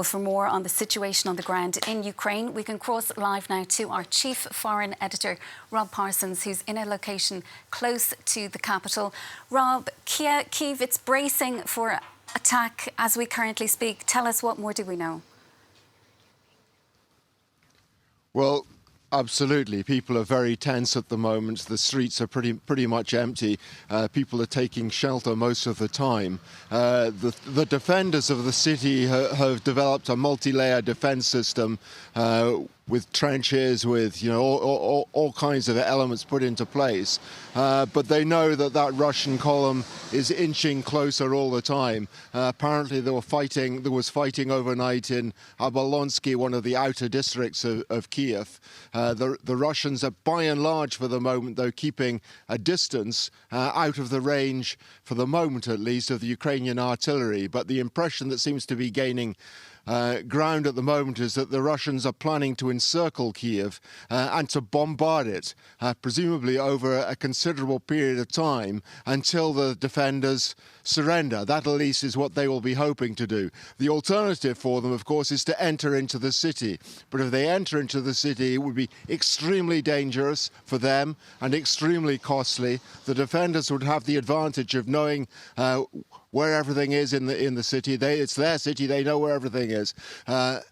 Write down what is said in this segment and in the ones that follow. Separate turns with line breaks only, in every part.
Well, for more on the situation on the ground in Ukraine, we can cross live now to our chief foreign editor, Rob Parsons, who's in a location close to the capital. Rob, Kyiv, it's bracing for attack as we currently speak. Tell us, what more do we know?
Well, absolutely. People are very tense at the moment. The streets are pretty much empty. People are taking shelter most of the time. The defenders of the city have developed a multi-layer defense system with trenches, with all kinds of elements put into place. But they know that Russian column is inching closer all the time. Apparently there was fighting overnight in Abalonsky, one of the outer districts of Kiev. The Russians are by and large for the moment, though, keeping a distance out of the range, for the moment at least, of the Ukrainian artillery. But the impression that seems to be gaining ground at the moment is that the Russians are planning to encircle Kiev and to bombard it, presumably over a considerable period of time until the defenders surrender. That at least is what they will be hoping to do. The alternative for them, of course, is to enter into the city. But if they enter into the city, it would be extremely dangerous for them and extremely costly. The defenders would have the advantage of knowing where everything is in the city. It's their city. They know where everything is. The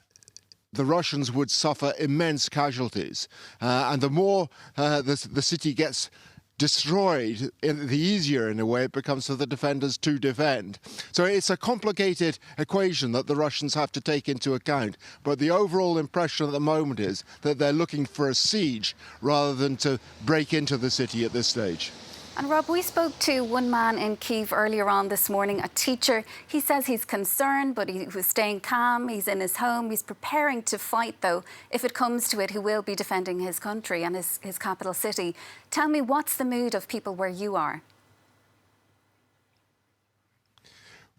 Russians would suffer immense casualties, and the more the city gets destroyed, the easier in a way it becomes for the defenders to defend. So it's a complicated equation that the Russians have to take into account. But the overall impression at the moment is that they're looking for a siege rather than to break into the city at this stage.
And Rob, we spoke to one man in Kyiv earlier on this morning, a teacher. He says he's concerned, but he was staying calm. He's in his home. He's preparing to fight, though. If it comes to it, he will be defending his country and his capital city. Tell me, what's the mood of people where you are?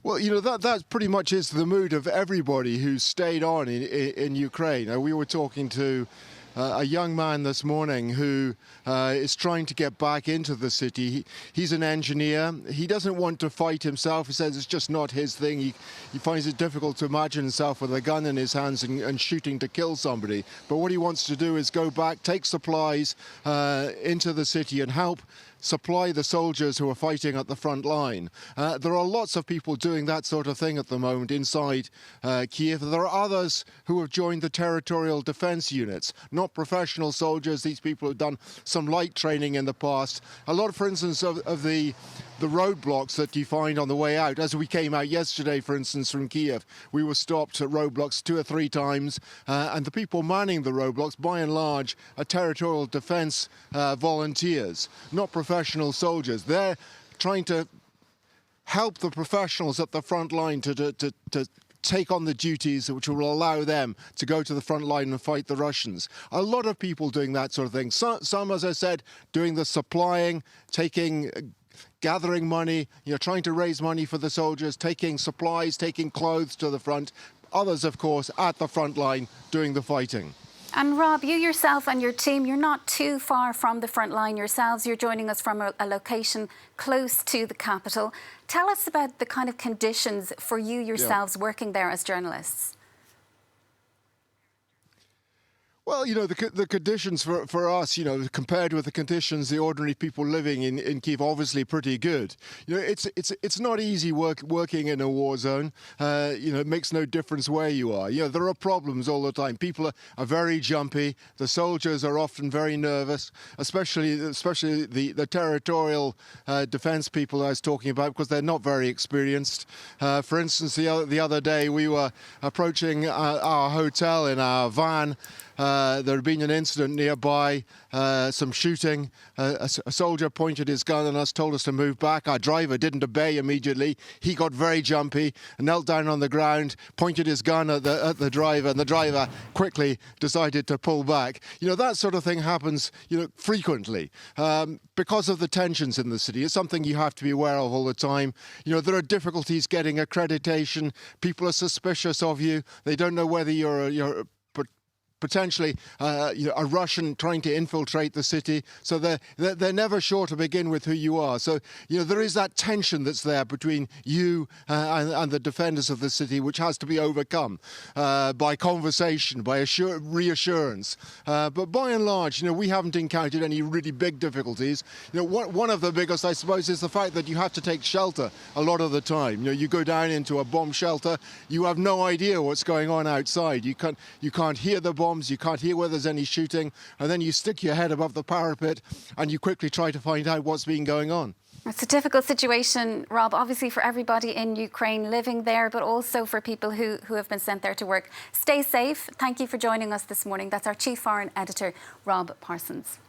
Well, that pretty much is the mood of everybody who's stayed on in Ukraine. We were talking to a young man this morning who is trying to get back into the city. He's an engineer. He doesn't want to fight himself. He says it's just not his thing. He finds it difficult to imagine himself with a gun in his hands and shooting to kill somebody. But what he wants to do is go back, take supplies into the city and help supply the soldiers who are fighting at the front line. There are lots of people doing that sort of thing at the moment inside Kiev. There are others who have joined the territorial defense units, not professional soldiers. These people have done some light training in the past. A lot, for instance, of the roadblocks that you find on the way out. As we came out yesterday, for instance, from Kiev, we were stopped at roadblocks 2 or 3 times, and the people manning the roadblocks, by and large, are territorial defense volunteers, not professional soldiers. They're trying to help the professionals at the front line to take on the duties which will allow them to go to the front line and fight the Russians. A lot of people doing that sort of thing. Some, as I said, doing the supplying, gathering money, trying to raise money for the soldiers, taking supplies, taking clothes to the front. Others, of course, at the front line doing the fighting.
And Rob, you yourself and your team, you're not too far from the front line yourselves. You're joining us from a location close to the capital. Tell us about the kind of conditions for you yourselves working there as journalists.
Well, the conditions for us, compared with the conditions the ordinary people living in Kyiv, obviously pretty good. It's not easy working in a war zone. It makes no difference where you are. There are problems all the time. People are very jumpy. The soldiers are often very nervous, especially the territorial defense people I was talking about, because they're not very experienced. For instance, the other day we were approaching our hotel in our van. There had been an incident nearby, some shooting. A soldier pointed his gun at us, told us to move back. Our driver didn't obey immediately. He got very jumpy, knelt down on the ground, pointed his gun at the driver, and the driver quickly decided to pull back. That sort of thing happens, frequently because of the tensions in the city. It's something you have to be aware of all the time. There are difficulties getting accreditation. People are suspicious of you. They don't know whether you're potentially a Russian trying to infiltrate the city. So they're never sure to begin with who you are. So there is that tension that's there between you and the defenders of the city, which has to be overcome by conversation, by reassurance. But by and large, we haven't encountered any really big difficulties. One of the biggest, I suppose, is the fact that you have to take shelter a lot of the time. You go down into a bomb shelter, you have no idea what's going on outside. You can't hear the bombs, you can't hear whether there's any shooting, and then you stick your head above the parapet and you quickly try to find out what's been going on.
It's a difficult situation, Rob, obviously for everybody in Ukraine living there, but also for people who have been sent there to work. Stay safe. Thank you for joining us this morning. That's our Chief Foreign Editor, Rob Parsons.